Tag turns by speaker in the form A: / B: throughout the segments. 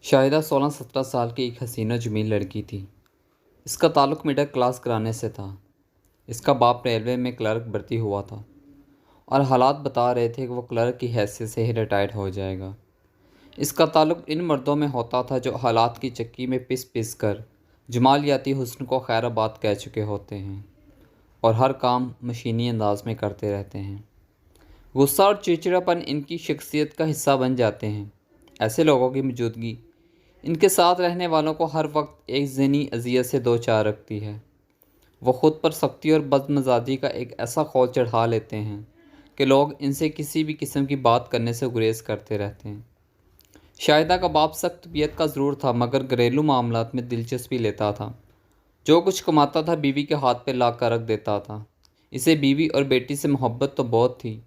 A: شاہدہ 16-17 سال کی ایک حسین و جمیل لڑکی تھی۔ اس کا تعلق مڈل کلاس گھرانے سے تھا۔ اس کا باپ ریلوے میں کلرک بھرتی ہوا تھا اور حالات بتا رہے تھے کہ وہ کلرک کی حیثیت سے ہی ریٹائرڈ ہو جائے گا۔ اس کا تعلق ان مردوں میں ہوتا تھا جو حالات کی چکی میں پس پس کر جمالیاتی حسن کو خیر آباد کہہ چکے ہوتے ہیں اور ہر کام مشینی انداز میں کرتے رہتے ہیں۔ غصہ اور چڑچڑاپن ان کی شخصیت کا حصہ بن جاتے ہیں۔ ایسے لوگوں کی موجودگی ان کے ساتھ رہنے والوں کو ہر وقت ایک ذہنی اذیت سے دوچار رکھتی ہے۔ وہ خود پر سختی اور بدمزاجی کا ایک ایسا خول چڑھا لیتے ہیں کہ لوگ ان سے کسی بھی قسم کی بات کرنے سے گریز کرتے رہتے ہیں۔ شاہدہ کا باپ سخت طبیعت کا ضرور تھا مگر گھریلو معاملات میں دلچسپی لیتا تھا۔ جو کچھ کماتا تھا بیوی کے ہاتھ پہ لا کر رکھ دیتا تھا۔ اسے بیوی اور بیٹی سے محبت تو بہت تھی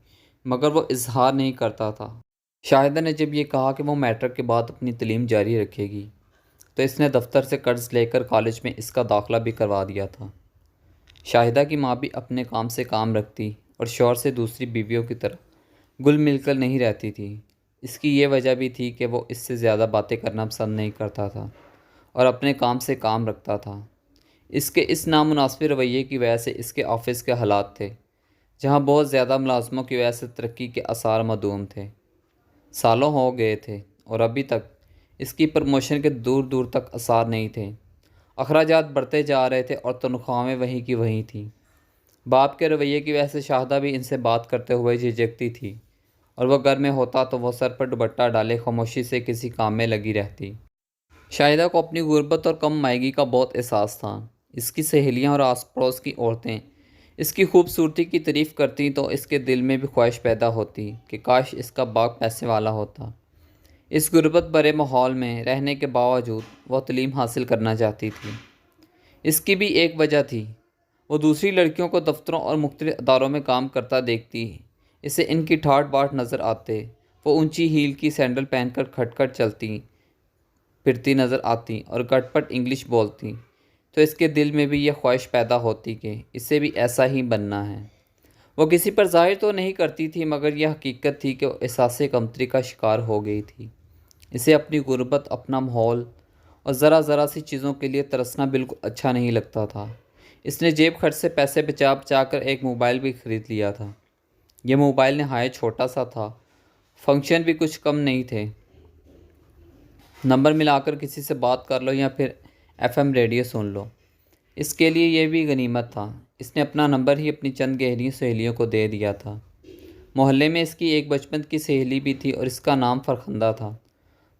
A: مگر وہ اظہار نہیں کرتا تھا۔ شاہدہ نے جب یہ کہا کہ وہ میٹرک کے بعد اپنی تعلیم جاری رکھے گی تو اس نے دفتر سے قرض لے کر کالج میں اس کا داخلہ بھی کروا دیا تھا۔ شاہدہ کی ماں بھی اپنے کام سے کام رکھتی اور شوہر سے دوسری بیویوں کی طرح گل مل کر نہیں رہتی تھی۔ اس کی یہ وجہ بھی تھی کہ وہ اس سے زیادہ باتیں کرنا پسند نہیں کرتا تھا اور اپنے کام سے کام رکھتا تھا۔ اس کے اس نامناسب رویے کی وجہ سے اس کے آفس کے حالات تھے جہاں بہت زیادہ ملازموں کی وجہ سے ترقی کے آثار معدوم تھے۔ سالوں ہو گئے تھے اور ابھی تک اس کی پروموشن کے دور دور تک آثار نہیں تھے۔ اخراجات بڑھتے جا رہے تھے اور تنخواہیں وہیں کی وہیں تھیں۔ باپ کے رویے کی وجہ سے شاہدہ بھی ان سے بات کرتے ہوئے جھجکتی تھی اور وہ گھر میں ہوتا تو وہ سر پر دوپٹہ ڈالے خاموشی سے کسی کام میں لگی رہتی۔ شاہدہ کو اپنی غربت اور کم مائیگی کا بہت احساس تھا۔ اس کی سہیلیاں اور آس پڑوس کی عورتیں اس کی خوبصورتی کی تعریف کرتی تو اس کے دل میں بھی خواہش پیدا ہوتی کہ کاش اس کا باپ پیسے والا ہوتا۔ اس غربت بھرے ماحول میں رہنے کے باوجود وہ تعلیم حاصل کرنا چاہتی تھی۔ اس کی بھی ایک وجہ تھی۔ وہ دوسری لڑکیوں کو دفتروں اور مختلف اداروں میں کام کرتا دیکھتی، اسے ان کی ٹھاٹ باٹ نظر آتے۔ وہ اونچی ہیل کی سینڈل پہن کر کھٹ کھٹ چلتی پھرتی نظر آتی اور گٹ پٹ انگلش بولتی تو اس کے دل میں بھی یہ خواہش پیدا ہوتی کہ اسے بھی ایسا ہی بننا ہے۔ وہ کسی پر ظاہر تو نہیں کرتی تھی مگر یہ حقیقت تھی کہ وہ احساس کمتری کا شکار ہو گئی تھی۔ اسے اپنی غربت، اپنا ماحول اور ذرا ذرا سی چیزوں کے لیے ترسنا بالکل اچھا نہیں لگتا تھا۔ اس نے جیب خرچ سے پیسے بچا بچا کر ایک موبائل بھی خرید لیا تھا۔ یہ موبائل نہایت چھوٹا سا تھا، فنکشن بھی کچھ کم نہیں تھے۔ نمبر ملا کر کسی سے بات کر لو یا پھر FM ریڈیو سن لو۔ اس کے لیے یہ بھی غنیمت تھا۔ اس نے اپنا نمبر ہی اپنی چند گہری سہیلیوں کو دے دیا تھا۔ محلے میں اس کی ایک بچپن کی سہیلی بھی تھی اور اس کا نام فرخندہ تھا۔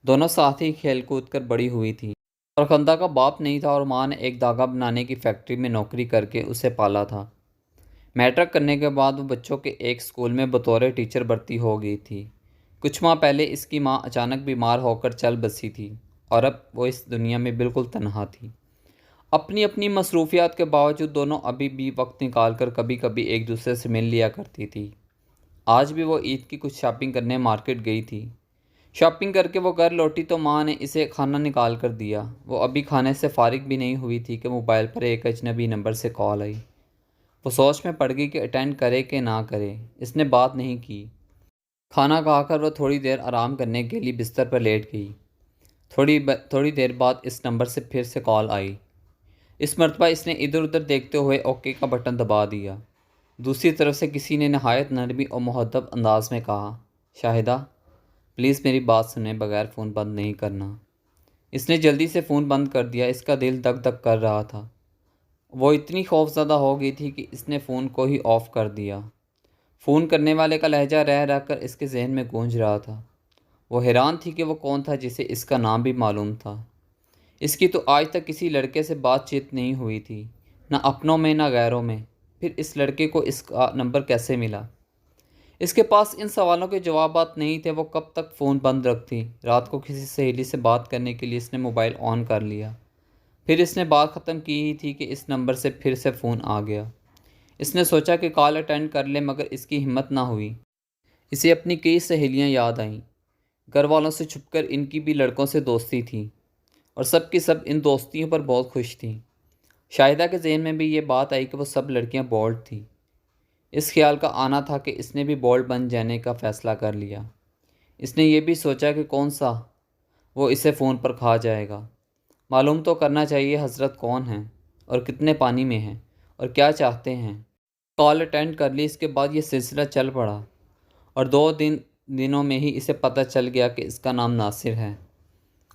A: دونوں ساتھ ہی کھیل کود کر بڑی ہوئی تھی۔ فرخندہ کا باپ نہیں تھا اور ماں نے ایک دھاگا بنانے کی فیکٹری میں نوکری کر کے اسے پالا تھا۔ میٹرک کرنے کے بعد وہ بچوں کے ایک اسکول میں بطور ٹیچر بھرتی ہو گئی تھی۔ کچھ ماہ پہلے اس کی ماں اچانک بیمار ہو کر چل بسی تھی اور اب وہ اس دنیا میں بالکل تنہا تھی۔ اپنی اپنی مصروفیات کے باوجود دونوں ابھی بھی وقت نکال کر کبھی کبھی ایک دوسرے سے مل لیا کرتی تھی۔ آج بھی وہ عید کی کچھ شاپنگ کرنے مارکیٹ گئی تھی۔ شاپنگ کر کے وہ گھر لوٹی تو ماں نے اسے کھانا نکال کر دیا۔ وہ ابھی کھانے سے فارغ بھی نہیں ہوئی تھی کہ موبائل پر ایک اجنبی نمبر سے کال آئی۔ وہ سوچ میں پڑ گئی کہ اٹینڈ کرے کہ نہ کرے۔ اس نے بات نہیں کی۔ کھانا کھا کر وہ تھوڑی دیر آرام کرنے کے لیے بستر پر لیٹ گئی۔ تھوڑی دیر بعد اس نمبر سے پھر سے کال آئی۔ اس مرتبہ اس نے ادھر ادھر دیکھتے ہوئے اوکے کا بٹن دبا دیا۔ دوسری طرف سے کسی نے نہایت نرمی اور مہذب انداز میں کہا، شاہدہ پلیز میری بات سنے بغیر فون بند نہیں کرنا۔ اس نے جلدی سے فون بند کر دیا۔ اس کا دل دک دک کر رہا تھا۔ وہ اتنی خوف زدہ ہو گئی تھی کہ اس نے فون کو ہی آف کر دیا۔ فون کرنے والے کا لہجہ رہ رہ کر اس کے ذہن میں گونج رہا تھا۔ وہ حیران تھی کہ وہ کون تھا جسے اس کا نام بھی معلوم تھا۔ اس کی تو آج تک کسی لڑکے سے بات چیت نہیں ہوئی تھی، نہ اپنوں میں نہ غیروں میں۔ پھر اس لڑکے کو اس کا نمبر کیسے ملا؟ اس کے پاس ان سوالوں کے جوابات نہیں تھے۔ وہ کب تک فون بند رکھتی؟ رات کو کسی سہیلی سے بات کرنے کے لیے اس نے موبائل آن کر لیا۔ پھر اس نے بات ختم کی ہی تھی کہ اس نمبر سے پھر سے فون آ گیا۔ اس نے سوچا کہ کال اٹینڈ کر لے مگر اس کی ہمت نہ ہوئی۔ اسے اپنی کئی سہیلیاں یاد آئیں۔ گھر والوں سے چھپ کر ان کی بھی لڑکوں سے دوستی تھی اور سب کی سب ان دوستیوں پر بہت خوش تھیں۔ شاہدہ کے ذہن میں بھی یہ بات آئی کہ وہ سب لڑکیاں بولڈ تھیں۔ اس خیال کا آنا تھا کہ اس نے بھی بولڈ بن جانے کا فیصلہ کر لیا۔ اس نے یہ بھی سوچا کہ کون سا وہ اسے فون پر کھا جائے گا۔ معلوم تو کرنا چاہیے حضرت کون ہیں اور کتنے پانی میں ہیں اور کیا چاہتے ہیں۔ کال اٹینڈ کر لی۔ اس کے بعد یہ سلسلہ چل پڑا اور دنوں میں ہی اسے پتہ چل گیا کہ اس کا نام ناصر ہے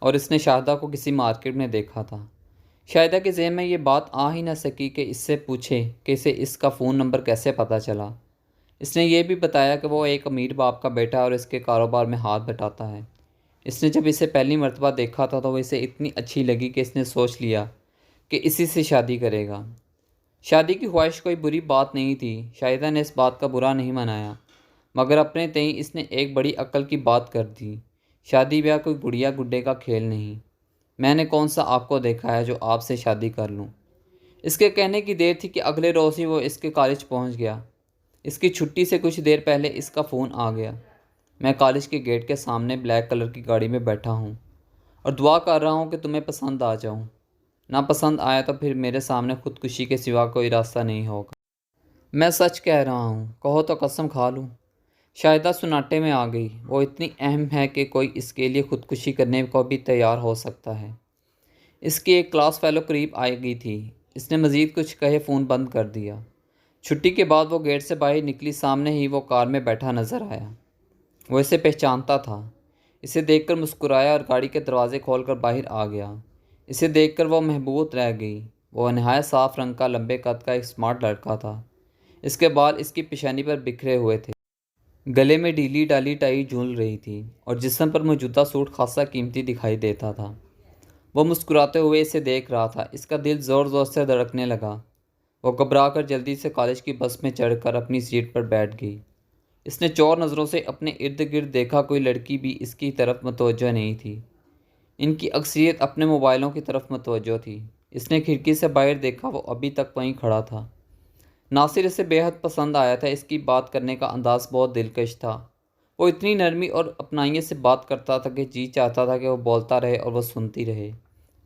A: اور اس نے شاہدہ کو کسی مارکیٹ میں دیکھا تھا۔ شاہدہ کے ذہن میں یہ بات آ ہی نہ سکی کہ اس سے پوچھے کہ اسے اس کا فون نمبر کیسے پتہ چلا۔ اس نے یہ بھی بتایا کہ وہ ایک امیر باپ کا بیٹا ہے اور اس کے کاروبار میں ہاتھ بٹاتا ہے۔ اس نے جب اسے پہلی مرتبہ دیکھا تھا تو وہ اسے اتنی اچھی لگی کہ اس نے سوچ لیا کہ اسی سے شادی کرے گا۔ شادی کی خواہش کوئی بری بات نہیں تھی۔ شاہدہ نے اس بات کا برا نہیں منایا، مگر اپنے تئیں اس نے ایک بڑی عقل کی بات کر دی۔ شادی بیاہ کوئی گڑیا گڈے کا کھیل نہیں۔ میں نے کون سا آپ کو دیکھا ہے جو آپ سے شادی کر لوں۔ اس کے کہنے کی دیر تھی کہ اگلے روز ہی وہ اس کے کالج پہنچ گیا۔ اس کی چھٹی سے کچھ دیر پہلے اس کا فون آ گیا۔ میں کالج کے گیٹ کے سامنے بلیک کلر کی گاڑی میں بیٹھا ہوں اور دعا کر رہا ہوں کہ تمہیں پسند آ جاؤں۔ نہ پسند آیا تو پھر میرے سامنے خودکشی کے سوا کوئی راستہ نہیں ہوگا۔ میں سچ کہہ رہا ہوں، کہو تو قسم کھا لوں۔ شاہدہ سناٹے میں آ گئی۔ وہ اتنی اہم ہے کہ کوئی اس کے لیے خودکشی کرنے کو بھی تیار ہو سکتا ہے۔ اس کی ایک کلاس فیلو قریب آ گئی تھی۔ اس نے مزید کچھ کہے فون بند کر دیا۔ چھٹی کے بعد وہ گیٹ سے باہر نکلی۔ سامنے ہی وہ کار میں بیٹھا نظر آیا۔ وہ اسے پہچانتا تھا۔ اسے دیکھ کر مسکرایا اور گاڑی کے دروازے کھول کر باہر آ گیا۔ اسے دیکھ کر وہ محبوط رہ گئی۔ وہ نہایت صاف رنگ کا، لمبے قد کا ایک سمارٹ لڑکا تھا۔ اس کے بال اس کی پیشانی پر بکھرے ہوئے تھے۔ گلے میں ڈھیلی ڈالی ٹائی جھول رہی تھی اور جسم پر موجودہ سوٹ خاصا قیمتی دکھائی دیتا تھا۔ وہ مسکراتے ہوئے اسے دیکھ رہا تھا۔ اس کا دل زور زور سے دھڑکنے لگا۔ وہ گھبرا کر جلدی سے کالج کی بس میں چڑھ کر اپنی سیٹ پر بیٹھ گئی۔ اس نے چور نظروں سے اپنے ارد گرد دیکھا۔ کوئی لڑکی بھی اس کی طرف متوجہ نہیں تھی۔ ان کی اکثریت اپنے موبائلوں کی طرف متوجہ تھی۔ اس نے کھڑکی سے باہر دیکھا، وہ ابھی تک وہیں کھڑا تھا۔ ناصر اسے بے حد پسند آیا تھا۔ اس کی بات کرنے کا انداز بہت دلکش تھا۔ وہ اتنی نرمی اور اپنائیت سے بات کرتا تھا کہ جی چاہتا تھا کہ وہ بولتا رہے اور وہ سنتی رہے۔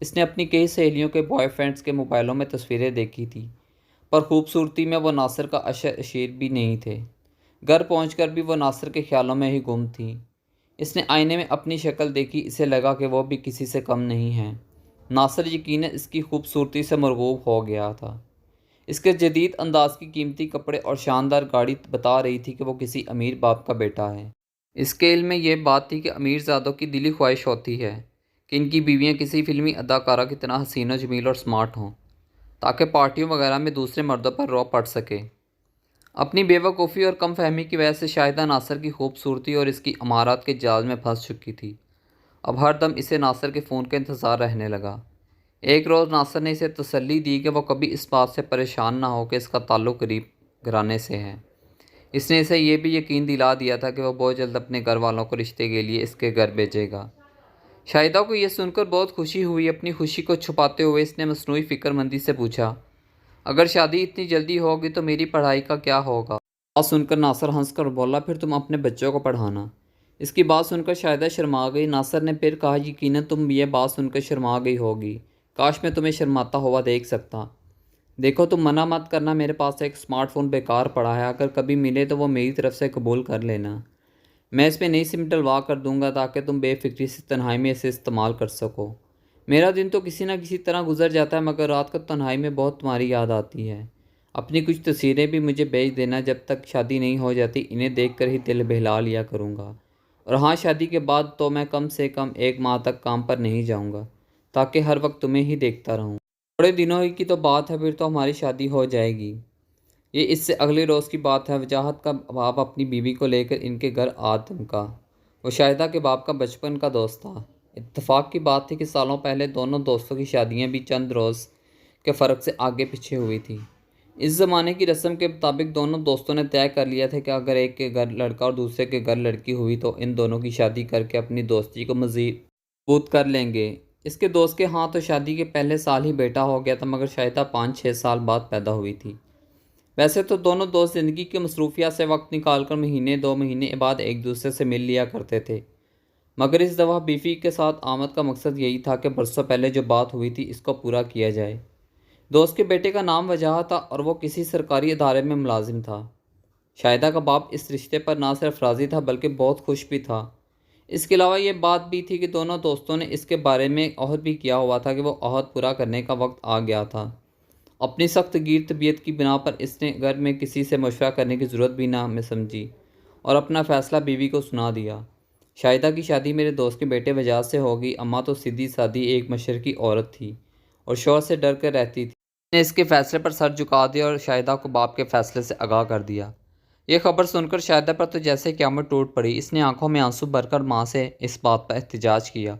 A: اس نے اپنی کئی سہیلیوں کے بوائے فرینڈز کے موبائلوں میں تصویریں دیکھی تھی، پر خوبصورتی میں وہ ناصر کا اشیر بھی نہیں تھے۔ گھر پہنچ کر بھی وہ ناصر کے خیالوں میں ہی گم تھی۔ اس نے آئینے میں اپنی شکل دیکھی۔ اسے لگا کہ وہ بھی کسی سے کم نہیں ہے۔ ناصر یقیناً اس کی خوبصورتی سے مرغوب ہو گیا تھا۔ اس کے جدید انداز کی قیمتی کپڑے اور شاندار گاڑی بتا رہی تھی کہ وہ کسی امیر باپ کا بیٹا ہے۔ اس کے علم میں یہ بات تھی کہ امیر زادوں کی دلی خواہش ہوتی ہے کہ ان کی بیویاں کسی فلمی اداکارہ کی طرح حسین و جمیل اور سمارٹ ہوں، تاکہ پارٹیوں وغیرہ میں دوسرے مردوں پر رو پڑ سکے۔ اپنی بے وقوفی اور کم فہمی کی وجہ سے شاہدہ ناصر کی خوبصورتی اور اس کی امارات کے جال میں پھنس چکی تھی۔ اب ہر دم اسے ناصر کے فون کا انتظار رہنے لگا۔ ایک روز ناصر نے اسے تسلی دی کہ وہ کبھی اس بات سے پریشان نہ ہو کہ اس کا تعلق غریب گھرانے سے ہے۔ اس نے اسے یہ بھی یقین دلا دیا تھا کہ وہ بہت جلد اپنے گھر والوں کو رشتے کے لیے اس کے گھر بھیجے گا۔ شاہدہ کو یہ سن کر بہت خوشی ہوئی۔ اپنی خوشی کو چھپاتے ہوئے اس نے مصنوعی فکر مندی سے پوچھا، اگر شادی اتنی جلدی ہوگی تو میری پڑھائی کا کیا ہوگا؟ بات سن کر ناصر ہنس کر بولا، پھر تم اپنے بچوں کو پڑھانا۔ اس کی بات سن کر شاہدہ شرما گئی۔ ناصر نے پھر کہا، یقیناً تم یہ بات سن کر شرما گئی ہوگی۔ کاش میں تمہیں شرماتا ہوا دیکھ سکتا۔ دیکھو تم منع مت کرنا، میرے پاس ایک سمارٹ فون بیکار پڑا ہے، اگر کبھی ملے تو وہ میری طرف سے قبول کر لینا۔ میں اس میں نئی سم ڈلوا کر دوں گا تاکہ تم بے فکری سے تنہائی میں اسے استعمال کر سکو۔ میرا دن تو کسی نہ کسی طرح گزر جاتا ہے، مگر رات کو تنہائی میں بہت تمہاری یاد آتی ہے۔ اپنی کچھ تصویریں بھی مجھے بھیج دینا، جب تک شادی نہیں ہو جاتی انہیں دیکھ کر ہی دل بہلا لیا کروں گا۔ اور ہاں، شادی کے بعد تو میں کم سے کم 1 ماہ تک کام پر نہیں جاؤں گا، تاکہ ہر وقت تمہیں ہی دیکھتا رہوں۔ تھوڑے دنوں ہی کی تو بات ہے، پھر تو ہماری شادی ہو جائے گی۔ یہ اس سے اگلے روز کی بات ہے۔ وجاہت کا باپ اپنی بیوی کو لے کر ان کے گھر آ دھمکا۔ وہ شاہدہ کے باپ کا بچپن کا دوست تھا۔ اتفاق کی بات تھی کہ سالوں پہلے دونوں دوستوں کی شادیاں بھی چند روز کے فرق سے آگے پیچھے ہوئی تھیں۔ اس زمانے کی رسم کے مطابق دونوں دوستوں نے طے کر لیا تھا کہ اگر ایک کے گھر لڑکا اور دوسرے کے گھر لڑکی ہوئی تو ان دونوں کی شادی کر کے اپنی دوستی کو مزید مضبوط کر لیں گے۔ اس کے دوست کے ہاں تو شادی کے پہلے سال ہی بیٹا ہو گیا تھا، مگر شاہدہ 5-6 سال بعد پیدا ہوئی تھی۔ ویسے تو دونوں دوست زندگی کی مصروفیات سے وقت نکال کر مہینے 2 مہینے بعد ایک دوسرے سے مل لیا کرتے تھے، مگر اس دفعہ بیوی کے ساتھ آمد کا مقصد یہی تھا کہ برسوں پہلے جو بات ہوئی تھی اس کو پورا کیا جائے۔ دوست کے بیٹے کا نام وجاہت تھا اور وہ کسی سرکاری ادارے میں ملازم تھا۔ شاہدہ کا باپ اس رشتے پر نہ صرف راضی تھا بلکہ بہت خوش بھی تھا۔ اس کے علاوہ یہ بات بھی تھی کہ دونوں دوستوں نے اس کے بارے میں عہد بھی کیا ہوا تھا کہ وہ عہد پورا کرنے کا وقت آ گیا تھا۔ اپنی سخت گیر طبیعت کی بنا پر اس نے گھر میں کسی سے مشورہ کرنے کی ضرورت بھی نہ میں سمجھی اور اپنا فیصلہ بیوی کو سنا دیا۔ شاہدہ کی شادی میرے دوست کے بیٹے وجاہت سے ہوگی۔ اماں تو سیدھی سادھی ایک مشرقی عورت تھی اور شوہر سے ڈر کر رہتی تھی۔ نے اس کے فیصلے پر سر جھکا دیا اور شاہدہ کو باپ کے فیصلے سے آگاہ کر دیا۔ یہ خبر سن کر شاہدہ پر تو جیسے قیامت ٹوٹ پڑی۔ اس نے آنکھوں میں آنسو بھر کر ماں سے اس بات پر احتجاج کیا،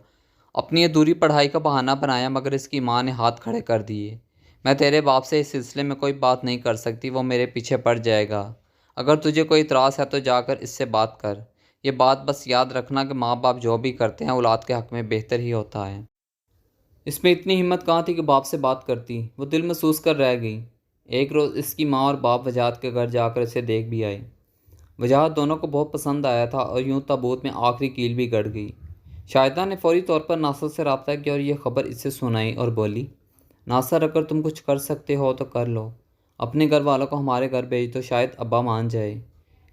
A: اپنی ادھوری پڑھائی کا بہانہ بنایا، مگر اس کی ماں نے ہاتھ کھڑے کر دیے۔ میں تیرے باپ سے اس سلسلے میں کوئی بات نہیں کر سکتی، وہ میرے پیچھے پڑ جائے گا۔ اگر تجھے کوئی اعتراض ہے تو جا کر اس سے بات کر۔ یہ بات بس یاد رکھنا کہ ماں باپ جو بھی کرتے ہیں اولاد کے حق میں بہتر ہی ہوتا ہے۔ اس میں اتنی ہمت کہاں تھی کہ باپ سے بات کرتی؟ وہ دل محسوس کر رہ گئی۔ ایک روز اس کی ماں اور باپ وجاہت کے گھر جا کر اسے دیکھ بھی آئے۔ وجاہت دونوں کو بہت پسند آیا تھا اور یوں تابوت میں آخری کیل بھی گڑ گئی۔ شاہدہ نے فوری طور پر ناصر سے رابطہ کیا اور یہ خبر اسے سنائی اور بولی، ناصر اگر تم کچھ کر سکتے ہو تو کر لو، اپنے گھر والوں کو ہمارے گھر بھیج تو شاید ابا مان جائے۔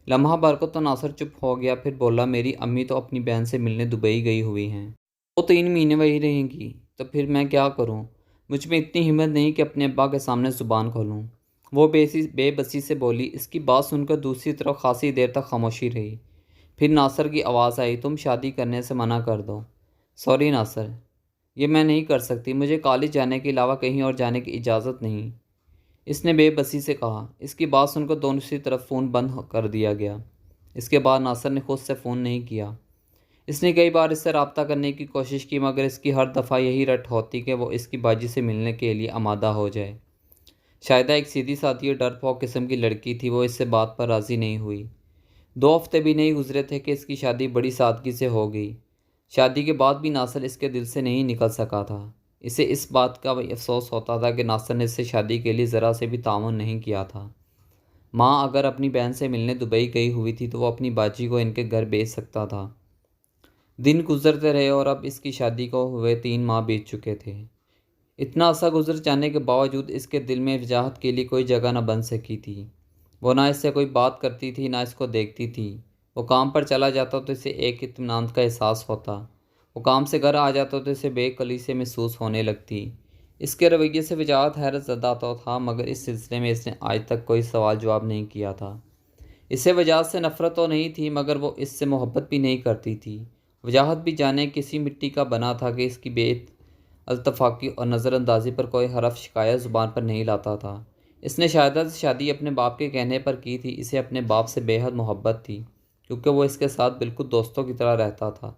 A: لمحہ بھر کو تو ناصر چپ ہو گیا، پھر بولا، میری امی تو اپنی بہن سے ملنے دبئی گئی ہوئی ہیں، 2-3 مہینے وہی رہیں گی، تو پھر میں کیا کروں؟ مجھ میں اتنی ہمت نہیں کہ اپنے ابا کے سامنے زبان کھولوں۔ وہ بے بسی سے بولی۔ اس کی بات سن کر دوسری طرف خاصی دیر تک خاموشی رہی۔ پھر ناصر کی آواز آئی، تم شادی کرنے سے منع کر دو۔ سوری ناصر، یہ میں نہیں کر سکتی، مجھے کالج جانے کے علاوہ کہیں اور جانے کی اجازت نہیں، اس نے بے بسی سے کہا۔ اس کی بات سن کر دوسری طرف فون بند کر دیا گیا۔ اس کے بعد ناصر نے خود سے فون نہیں کیا۔ اس نے کئی بار اس سے رابطہ کرنے کی کوشش کی، مگر اس کی ہر دفعہ یہی رٹ ہوتی کہ وہ اس کی باجی سے ملنے کے لیے آمادہ ہو جائے۔ شاہدہ ایک سیدھی سادھی اور ڈرپوک قسم کی لڑکی تھی، وہ اس سے بات پر راضی نہیں ہوئی۔ 2 ہفتے بھی نہیں گزرے تھے کہ اس کی شادی بڑی سادگی سے ہو گئی۔ شادی کے بعد بھی ناصر اس کے دل سے نہیں نکل سکا تھا۔ اسے اس بات کا افسوس ہوتا تھا کہ ناصر نے اس سے شادی کے لیے ذرا سے بھی تعاون نہیں کیا تھا۔ ماں اگر اپنی بہن سے ملنے دبئی گئی ہوئی تھی تو وہ اپنی باجی کو ان کے گھر بھیج سکتا تھا۔ دن گزرتے رہے اور اب اس کی شادی کو ہوئے 3 ماہ بیت چکے تھے۔ اتنا عرصہ گزر جانے کے باوجود اس کے دل میں وجاہت کے لیے کوئی جگہ نہ بن سکی تھی۔ وہ نہ اس سے کوئی بات کرتی تھی، نہ اس کو دیکھتی تھی۔ وہ کام پر چلا جاتا تو اسے ایک اطمینان کا احساس ہوتا، وہ کام سے گھر آ جاتا تو اسے بے کلی سے محسوس ہونے لگتی۔ اس کے رویے سے وجاہت حیرت زدہ تو تھا، مگر اس سلسلے میں اس نے آج تک کوئی سوال جواب نہیں کیا تھا۔ اسے وجاہت سے نفرت تو نہیں تھی، مگر وہ اس سے محبت بھی نہیں کرتی تھی۔ وجاہت بھی جانے کسی مٹی کا بنا تھا کہ اس کی بے التفاقی اور نظر اندازی پر کوئی حرف شکایت زبان پر نہیں لاتا تھا۔ اس نے شاہدہ سے شادی اپنے باپ کے کہنے پر کی تھی۔ اسے اپنے باپ سے بے حد محبت تھی، کیونکہ وہ اس کے ساتھ بالکل دوستوں کی طرح رہتا تھا۔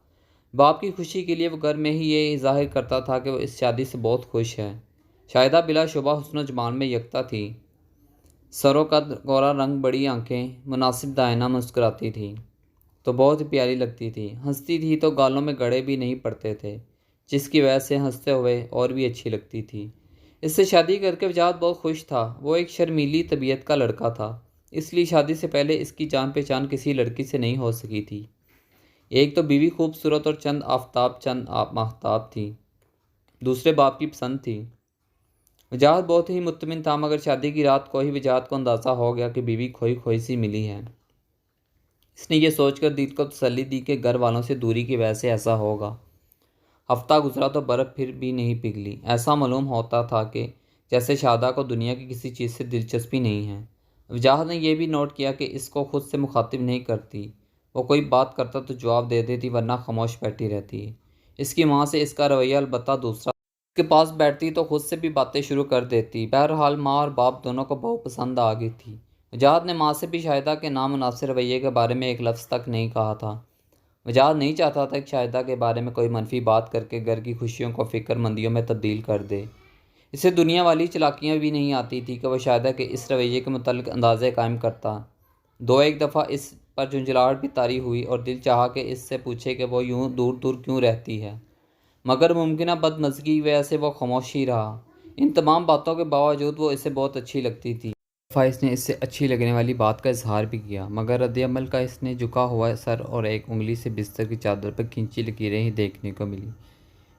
A: باپ کی خوشی کے لیے وہ گھر میں ہی یہ ظاہر کرتا تھا کہ وہ اس شادی سے بہت خوش ہے۔ شاہدہ بلا شبہ حسن و جمال میں یکتا تھی، سرو قد، گورا رنگ، بڑی آنکھیں، مناسب دائنا، مسکراتی تھی تو بہت ہی پیاری لگتی تھی، ہنستی تھی تو گالوں میں گڑے بھی نہیں پڑتے تھے، جس کی وجہ سے ہنستے ہوئے اور بھی اچھی لگتی تھی۔ اس سے شادی کر کے وجاہت بہت خوش تھا۔ وہ ایک شرمیلی طبیعت کا لڑکا تھا، اس لیے شادی سے پہلے اس کی جان پہچان کسی لڑکی سے نہیں ہو سکی تھی۔ ایک تو بیوی خوبصورت اور چند ماہتاب تھی، دوسرے باپ کی پسند تھی۔ وجاہت بہت ہی مطمئن تھا، مگر شادی کی رات کو ہی وجاہت کو اندازہ ہو گیا کہ بیوی کھوئی کھوئی سی ملی ہے۔ اس نے یہ سوچ کر دل کو تسلی دی کہ گھر والوں سے دوری کی وجہ سے ایسا ہوگا۔ ہفتہ گزرا تو برف پھر بھی نہیں پگھلی۔ ایسا معلوم ہوتا تھا کہ جیسے شاہدہ کو دنیا کی کسی چیز سے دلچسپی نہیں ہے۔ وجاہت نے یہ بھی نوٹ کیا کہ اس کو خود سے مخاطب نہیں کرتی، وہ کوئی بات کرتا تو جواب دے دیتی ورنہ خاموش بیٹھی رہتی۔ اس کی ماں سے اس کا رویہ البتہ دوسرا، اس کے پاس بیٹھتی تو خود سے بھی باتیں شروع کر دیتی۔ بہرحال ماں اور باپ دونوں کو بہت پسند آ گئی تھی۔ وجاہت نے ماں سے بھی شاہدہ کے نامناسب رویے کے بارے میں ایک لفظ تک نہیں کہا تھا۔ وجاہت نہیں چاہتا تھا کہ شاہدہ کے بارے میں کوئی منفی بات کر کے گھر کی خوشیوں کو فکر مندیوں میں تبدیل کر دے۔ اسے دنیا والی چلاکیاں بھی نہیں آتی تھی کہ وہ شاہدہ کے اس رویے کے متعلق اندازے قائم کرتا۔ 2-1 دفعہ اس پر جھنجھلاہٹ بھی طاری ہوئی اور دل چاہا کہ اس سے پوچھے کہ وہ یوں دور دور کیوں رہتی ہے، مگر ممکنہ بدمزگی کی وجہ سے وہ خاموش ہی رہا۔ ان تمام باتوں کے باوجود وہ اسے بہت اچھی لگتی تھی۔ دفعہ اس نے اس سے اچھی لگنے والی بات کا اظہار بھی کیا، مگر رد عمل کا اس نے جھکا ہوا سر اور ایک انگلی سے بستر کی چادر پر کھینچی لکیریں ہی دیکھنے کو ملی۔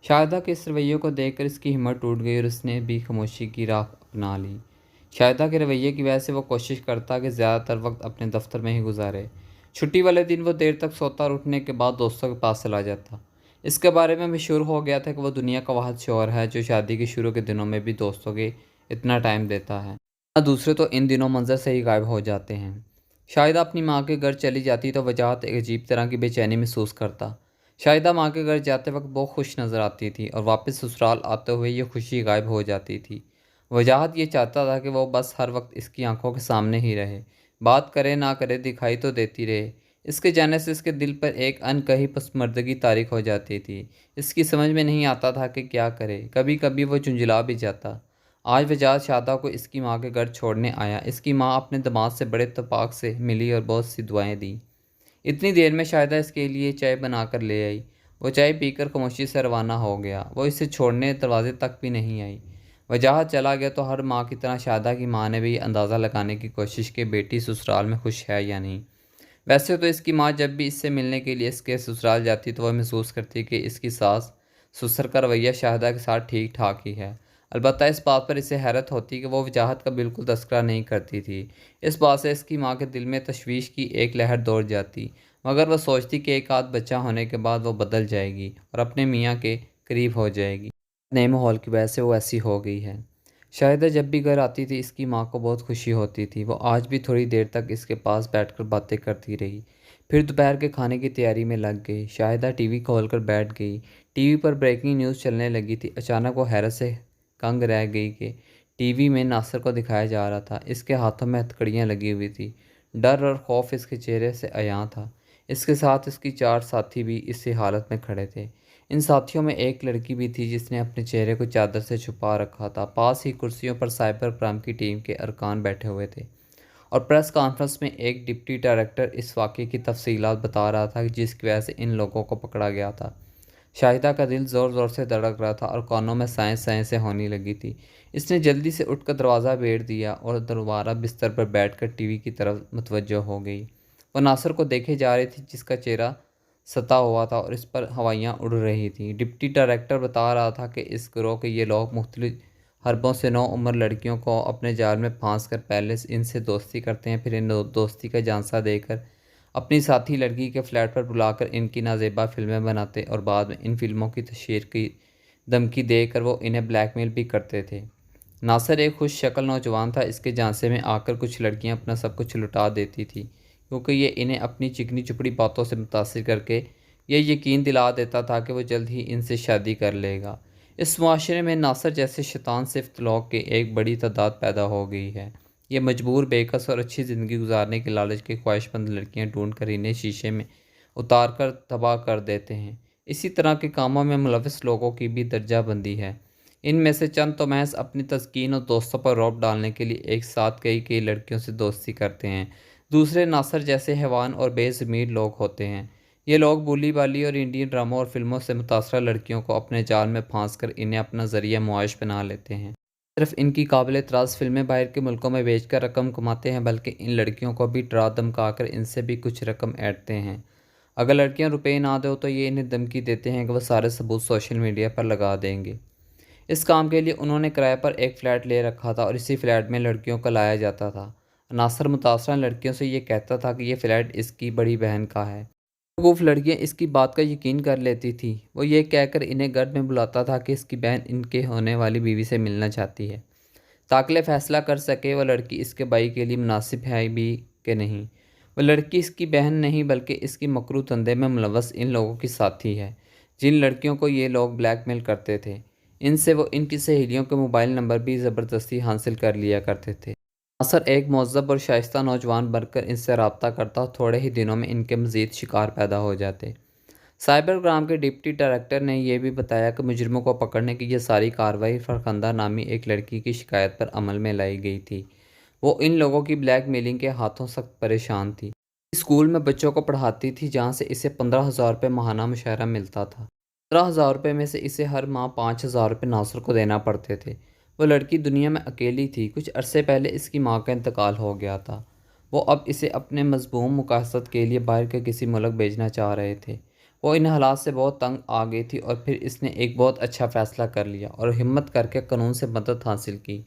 A: شاہدہ کے اس رویے کو دیکھ کر اس کی ہمت ٹوٹ گئی اور اس نے بھی خاموشی کی راہ اپنا لی۔ شاہدہ کے رویے کی وجہ سے وہ کوشش کرتا کہ زیادہ تر وقت اپنے دفتر میں ہی گزارے۔ چھٹی والے دن وہ دیر تک سوتا اور اٹھنے کے بعد دوستوں کے پاس چلا جاتا۔ اس کے بارے میں مشہور ہو گیا تھا کہ وہ دنیا کا واحد شوہر ہے جو شادی کے شروع کے دنوں میں بھی دوستوں کے اتنا ٹائم دیتا ہے۔ دوسرے تو ان دنوں منظر سے ہی غائب ہو جاتے ہیں۔ شاہدہ اپنی ماں کے گھر چلی جاتی تو وجاہت ایک عجیب طرح کی بے چینی محسوس کرتا۔ شاہدہ ماں کے گھر جاتے وقت بہت خوش نظر آتی تھی اور واپس سسرال آتے ہوئے یہ خوشی غائب ہو جاتی تھی۔ وجاہت یہ چاہتا تھا کہ وہ بس ہر وقت اس کی آنکھوں کے سامنے ہی رہے، بات کرے نہ کرے دکھائی تو دیتی رہے۔ اس کے جانے سے اس کے دل پر ایک انکہی پسماندگی طاری ہو جاتی تھی۔ اس کی سمجھ میں نہیں آتا تھا کہ کیا کرے، کبھی کبھی وہ جھنجلا بھی جاتا۔ آج وجاہت شادہ کو اس کی ماں کے گھر چھوڑنے آیا۔ اس کی ماں اپنے داماد سے بڑے اتفاق سے ملی اور بہت سی دعائیں دیں۔ اتنی دیر میں شاہدہ اس کے لیے چائے بنا کر لے آئی۔ وہ چائے پی کر خاموشی سے روانہ ہو گیا۔ وہ اسے چھوڑنے دروازے تک بھی نہیں آئی۔ وجاہت چلا گیا تو ہر ماں کی طرح شاہدہ کی ماں نے بھی یہ اندازہ لگانے کی کوشش کی بیٹی سسرال میں خوش ہے یا نہیں۔ ویسے تو اس کی ماں جب بھی اس سے ملنے کے لیے اس کے سسرال جاتی تو وہ محسوس کرتی کہ اس کی ساس سسر کا رویہ شاہدہ کے ساتھ ٹھیک ٹھاک ہی ہے۔ البتہ اس بات پر اسے حیرت ہوتی کہ وہ وجاہت کا بالکل تذکرہ نہیں کرتی تھی۔ اس بات سے اس کی ماں کے دل میں تشویش کی ایک لہر دوڑ جاتی، مگر وہ سوچتی کہ ایک آدھ بچہ ہونے کے بعد وہ بدل جائے گی اور اپنے میاں کے قریب ہو جائے گی۔ نئے ماحول کی وجہ سے وہ ایسی ہو گئی ہے۔ شاہدہ جب بھی گھر آتی تھی اس کی ماں کو بہت خوشی ہوتی تھی۔ وہ آج بھی تھوڑی دیر تک اس کے پاس بیٹھ کر باتیں کرتی رہی، پھر دوپہر کے کھانے کی تیاری میں لگ گئی۔ شاہدہ ٹی وی کھول کر بیٹھ گئی۔ ٹی وی پر بریکنگ نیوز چلنے لگی تھی۔ اچانک وہ حیرت سے کنگ رہ گئی کہ ٹی وی میں ناصر کو دکھایا جا رہا تھا۔ اس کے ہاتھوں میں ہتھکڑیاں لگی ہوئی تھیں۔ ڈر اور خوف اس کے چہرے سے عیاں تھا۔ اس کے ساتھ اس کی 4 ساتھی بھی اسی حالت میں کھڑے تھے۔ ان ساتھیوں میں ایک لڑکی بھی تھی جس نے اپنے چہرے کو چادر سے چھپا رکھا تھا۔ پاس ہی کرسیوں پر سائبر کرائم کی ٹیم کے ارکان بیٹھے ہوئے تھے اور پریس کانفرنس میں ایک ڈپٹی ڈائریکٹر اس واقعے کی تفصیلات بتا رہا تھا جس کی وجہ سے ان لوگوں کو پکڑا گیا تھا۔ شاہدہ کا دل زور زور سے دھڑک رہا تھا اور کانوں میں سائیں سائیں سے ہونے لگی تھی۔ اس نے جلدی سے اٹھ کر دروازہ بھیڑ دیا اور دوبارہ بستر پر بیٹھ کر ٹی وی کی طرف متوجہ ہو گئی۔ وہ ناصر کو دیکھے جا رہی تھی جس کا چہرہ ستا ہوا تھا اور اس پر ہوائیاں اڑ رہی تھیں۔ ڈپٹی ڈائریکٹر بتا رہا تھا کہ اس گروہ کے یہ لوگ مختلف حربوں سے نو عمر لڑکیوں کو اپنے جال میں پھانس کر پہلے ان سے دوستی کرتے ہیں، پھر ان دوستی کا جھانسا دے کر اپنی ساتھی لڑکی کے فلیٹ پر بلا کر ان کی نازیبا فلمیں بناتے اور بعد میں ان فلموں کی تشہیر کی دھمکی دے کر وہ انہیں بلیک میل بھی کرتے تھے۔ ناصر ایک خوش شکل نوجوان تھا۔ اس کے جھانسے میں آ کر کچھ لڑکیاں اپنا سب کچھ لٹا دیتی تھیں کیونکہ یہ انہیں اپنی چکنی چپڑی باتوں سے متاثر کر کے یہ یقین دلا دیتا تھا کہ وہ جلد ہی ان سے شادی کر لے گا۔ اس معاشرے میں ناصر جیسے شیطان صفت لوگ کی ایک بڑی تعداد پیدا ہو گئی ہے۔ یہ مجبور، بےکس اور اچھی زندگی گزارنے کے لالچ کے خواہش مند لڑکیاں ڈھونڈ کر انہیں شیشے میں اتار کر تباہ کر دیتے ہیں۔ اسی طرح کے کاموں میں ملوث لوگوں کی بھی درجہ بندی ہے۔ ان میں سے چند تو محض اپنی تسکین اور دوستوں پر رعب ڈالنے کے لیے ایک ساتھ کئی لڑکیوں سے دوستی کرتے ہیں۔ دوسرے ناصر جیسے حیوان اور بے ضمیر لوگ ہوتے ہیں۔ یہ لوگ بولی بالی اور انڈین ڈراموں اور فلموں سے متاثرہ لڑکیوں کو اپنے جال میں پھانس کر انہیں اپنا ذریعہ معاش بنا لیتے ہیں۔ صرف ان کی قابل اعتراض فلمیں باہر کے ملکوں میں بیچ کر رقم کماتے ہیں بلکہ ان لڑکیوں کو بھی ڈرا دھمکا کر ان سے بھی کچھ رقم ایٹتے ہیں۔ اگر لڑکیاں روپے نہ دو تو یہ انہیں دھمکی دیتے ہیں کہ وہ سارے ثبوت سوشل میڈیا پر لگا دیں گے۔ اس کام کے لیے انہوں نے کرائے پر ایک فلیٹ لے رکھا تھا اور اسی فلیٹ میں لڑکیوں کو لایا جاتا تھا۔ ناصر متاثرہ لڑکیوں سے یہ کہتا تھا کہ یہ فلیٹ اس کی بڑی بہن کا ہے۔ بیوقوف لڑکیاں اس کی بات کا یقین کر لیتی تھیں۔ وہ یہ کہہ کر انہیں گھر میں بلاتا تھا کہ اس کی بہن ان کے ہونے والی بیوی سے ملنا چاہتی ہے تاکہ فیصلہ کر سکے وہ لڑکی اس کے بھائی کے لیے مناسب ہے بھی کہ نہیں۔ وہ لڑکی اس کی بہن نہیں بلکہ اس کی مکروہ دھندے میں ملوث ان لوگوں کی ساتھی ہے جن لڑکیوں کو یہ لوگ بلیک میل کرتے تھے۔ ان سے وہ ان کی سہیلیوں کے موبائل نمبر بھی زبردستی حاصل کر لیا کرتے تھے۔ ناصر ایک مہذب اور شائستہ نوجوان بن کر ان سے رابطہ کرتا اور تھوڑے ہی دنوں میں ان کے مزید شکار پیدا ہو جاتے۔ سائبر کرائم کے ڈپٹی ڈائریکٹر نے یہ بھی بتایا کہ مجرموں کو پکڑنے کی یہ ساری کارروائی فرخندہ نامی ایک لڑکی کی شکایت پر عمل میں لائی گئی تھی۔ وہ ان لوگوں کی بلیک میلنگ کے ہاتھوں سخت پریشان تھی۔ اسکول میں بچوں کو پڑھاتی تھی جہاں سے اسے 15,000 روپے ماہانہ مشاہرہ ملتا تھا۔ 15,000 روپے میں سے اسے ہر ماہ 5,000 روپے ناصر کو دینا پڑتے تھے۔ وہ لڑکی دنیا میں اکیلی تھی۔ کچھ عرصے پہلے اس کی ماں کا انتقال ہو گیا تھا۔ وہ اب اسے اپنے مضموم مقاصد کے لیے باہر کے کسی ملک بھیجنا چاہ رہے تھے۔ وہ ان حالات سے بہت تنگ آ گئی تھی اور پھر اس نے ایک بہت اچھا فیصلہ کر لیا اور ہمت کر کے قانون سے مدد حاصل کی۔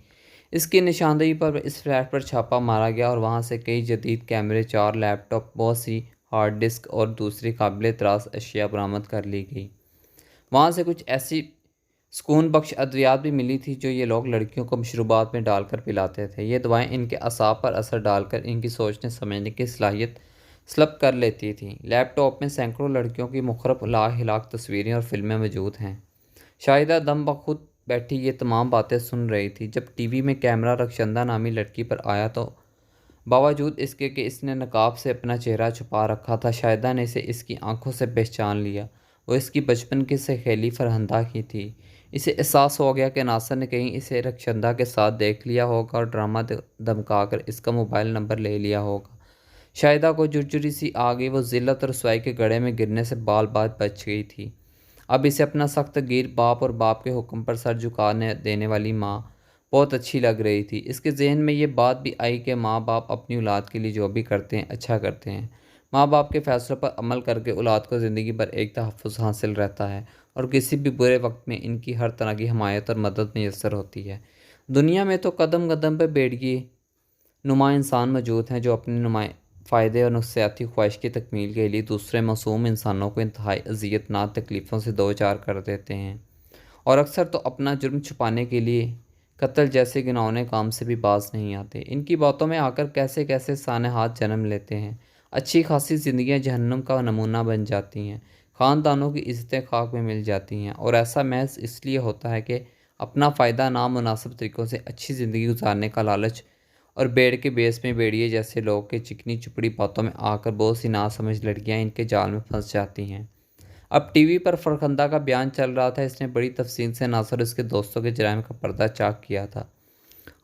A: اس کی نشاندہی پر اس فلیٹ پر چھاپہ مارا گیا اور وہاں سے کئی جدید کیمرے، 4 لیپ ٹاپ، بہت سی ہارڈ ڈسک اور دوسری قابل تراش اشیاء برآمد کر لی گئی۔ وہاں سے کچھ ایسی سکون بخش ادویات بھی ملی تھی جو یہ لوگ لڑکیوں کو مشروبات میں ڈال کر پلاتے تھے۔ یہ دوائیں ان کے اعصاب پر اثر ڈال کر ان کی سوچنے سمجھنے کی صلاحیت سلب کر لیتی تھیں۔ لیپ ٹاپ میں سینکڑوں لڑکیوں کی مخرب لا ہلاک تصویریں اور فلمیں موجود ہیں۔ شاہدہ دم بخود بیٹھی یہ تمام باتیں سن رہی تھی جب ٹی وی میں کیمرہ رخشندہ نامی لڑکی پر آیا تو باوجود اس کے کہ اس نے نقاب سے اپنا چہرہ چھپا رکھا تھا، شاہدہ نے اسے اس کی آنکھوں سے پہچان لیا۔ وہ اس کی بچپن کی سہیلی فرحندہ کی تھی۔ اسے احساس ہو گیا کہ ناصر نے کہیں اسے رخشندہ کے ساتھ دیکھ لیا ہوگا اور ڈرامہ دھمکا کر اس کا موبائل نمبر لے لیا ہوگا۔ شاہدہ کو جرجری سی آ گئی، وہ ذلت اور رسوائی کے گڑھے میں گرنے سے بال بال بچ گئی تھی۔ اب اسے اپنا سخت گیر باپ اور باپ کے حکم پر سر جھکانے دینے والی ماں بہت اچھی لگ رہی تھی۔ اس کے ذہن میں یہ بات بھی آئی کہ ماں باپ اپنی اولاد کے لیے جو بھی کرتے ہیں اچھا کرتے ہیں۔ ماں باپ کے فیصلوں پر عمل کر کے اولاد کو زندگی بھر ایک تحفظ حاصل رہتا ہے اور کسی بھی برے وقت میں ان کی ہر طرح کی حمایت اور مدد میسر ہوتی ہے۔ دنیا میں تو قدم قدم پہ بھیڑیے نما انسان موجود ہیں جو اپنے فائدے اور نفسیاتی خواہش کی تکمیل کے لیے دوسرے معصوم انسانوں کو انتہائی اذیت ناک تکلیفوں سے دوچار کر دیتے ہیں، اور اکثر تو اپنا جرم چھپانے کے لیے قتل جیسے گناؤنے کام سے بھی باز نہیں آتے۔ ان کی باتوں میں آ کر کیسے کیسے سانحات جنم لیتے ہیں۔ اچھی خاصی زندگیاں جہنم کا نمونہ بن جاتی ہیں، خاندانوں کی عزتیں خاک میں مل جاتی ہیں، اور ایسا محض اس لیے ہوتا ہے کہ اپنا فائدہ نامناسب طریقوں سے اچھی زندگی گزارنے کا لالچ اور بیڑ کے بیس میں بیڑیے جیسے لوگ کے چکنی چپڑی باتوں میں آ کر بہت سی ناسمجھ لڑکیاں ان کے جال میں پھنس جاتی ہیں۔ اب ٹی وی پر فرخندہ کا بیان چل رہا تھا۔ اس نے بڑی تفصیل سے ناصر اور اس کے دوستوں کے جرائم کا پردہ چاک کیا تھا۔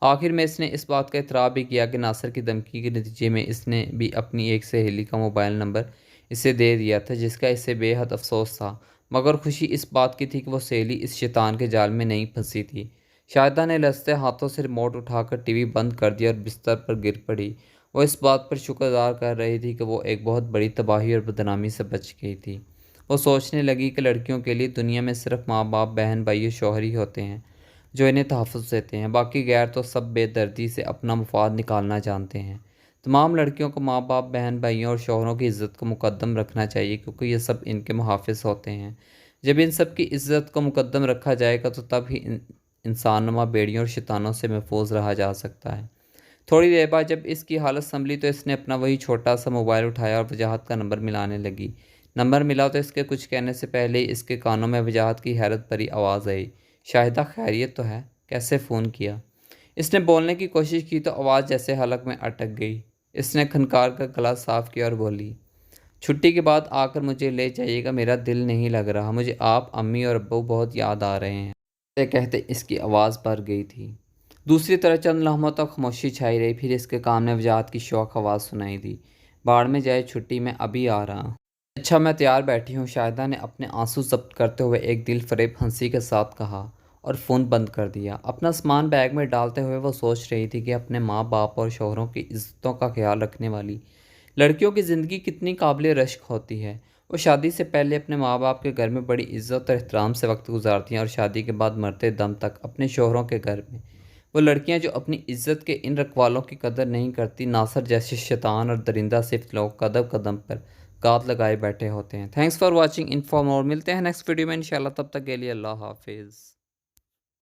A: آخر میں اس نے اس بات کا اعتراف بھی کیا کہ ناصر کی دھمکی کے نتیجے میں اس نے بھی اپنی ایک سہیلی کا موبائل نمبر اسے دے دیا تھا جس کا اسے بے حد افسوس تھا، مگر خوشی اس بات کی تھی کہ وہ سہیلی اس شیطان کے جال میں نہیں پھنسی تھی۔ شاہدہ نے لرزتے ہاتھوں سے ریموٹ اٹھا کر ٹی وی بند کر دیا اور بستر پر گر پڑی۔ وہ اس بات پر شکر ادا کر رہی تھی کہ وہ ایک بہت بڑی تباہی اور بدنامی سے بچ گئی تھی۔ وہ سوچنے لگی کہ لڑکیوں کے لیے دنیا میں صرف ماں باپ، بہن بھائی اور شوہر ہی ہوتے ہیں جو انہیں تحفظ دیتے ہیں، باقی غیر تو سب بے دردی سے اپنا مفاد نکالنا جانتے ہیں۔ تمام لڑکیوں کو ماں باپ، بہن بھائیوں اور شوہروں کی عزت کو مقدم رکھنا چاہیے کیونکہ یہ سب ان کے محافظ ہوتے ہیں۔ جب ان سب کی عزت کو مقدم رکھا جائے گا تو تب ہی انسان نما بیڑیوں اور شیطانوں سے محفوظ رہا جا سکتا ہے۔ تھوڑی دیر بعد جب اس کی حالت سنبھلی تو اس نے اپنا وہی چھوٹا سا موبائل اٹھایا اور وجاہت کا نمبر ملانے لگی۔ نمبر ملا تو اس کے کچھ کہنے سے پہلے ہی اس کے کانوں میں وجاہت کی حیرت بھری آواز آئی، شاہدہ خیریت تو ہے؟ کیسے فون کیا؟ اس نے بولنے کی کوشش کی تو آواز جیسے حلق میں اٹک گئی۔ اس نے کھنکار کر گلا صاف کیا اور بولی، چھٹی کے بعد آ کر مجھے لے جائیے گا، میرا دل نہیں لگ رہا، مجھے آپ، امی اور ابو بہت یاد آ رہے ہیں۔ کہتے کہتے اس کی آواز بھر گئی تھی۔ دوسری طرف چند لمحوں تک خاموشی چھائی رہی، پھر اس کے کان میں وجاہت کی شوق آواز سنائی دی، باڑ میں جائے چھٹی، میں ابھی آ رہا ہوں۔ اچھا میں تیار بیٹھی ہوں، شاہدہ نے اپنے آنسو ضبط کرتے ہوئے ایک دل فریب ہنسی کے ساتھ کہا اور فون بند کر دیا۔ اپنا سامان بیگ میں ڈالتے ہوئے وہ سوچ رہی تھی کہ اپنے ماں باپ اور شوہروں کی عزتوں کا خیال رکھنے والی لڑکیوں کی زندگی کتنی قابل رشک ہوتی ہے۔ وہ شادی سے پہلے اپنے ماں باپ کے گھر میں بڑی عزت اور احترام سے وقت گزارتی ہیں اور شادی کے بعد مرتے دم تک اپنے شوہروں کے گھر میں۔ وہ لڑکیاں جو اپنی عزت کے ان رکھوالوں کی قدر نہیں کرتی، ناصر جیسے شیطان اور درندہ صفت لوگ قدم قدم پر گات لگائے بیٹھے ہوتے ہیں۔ تھینکس فار واچنگ، انفو مور، ملتے ہیں نیکسٹ ویڈیو میں انشاءاللہ، تب تک کے لیے اللہ حافظ۔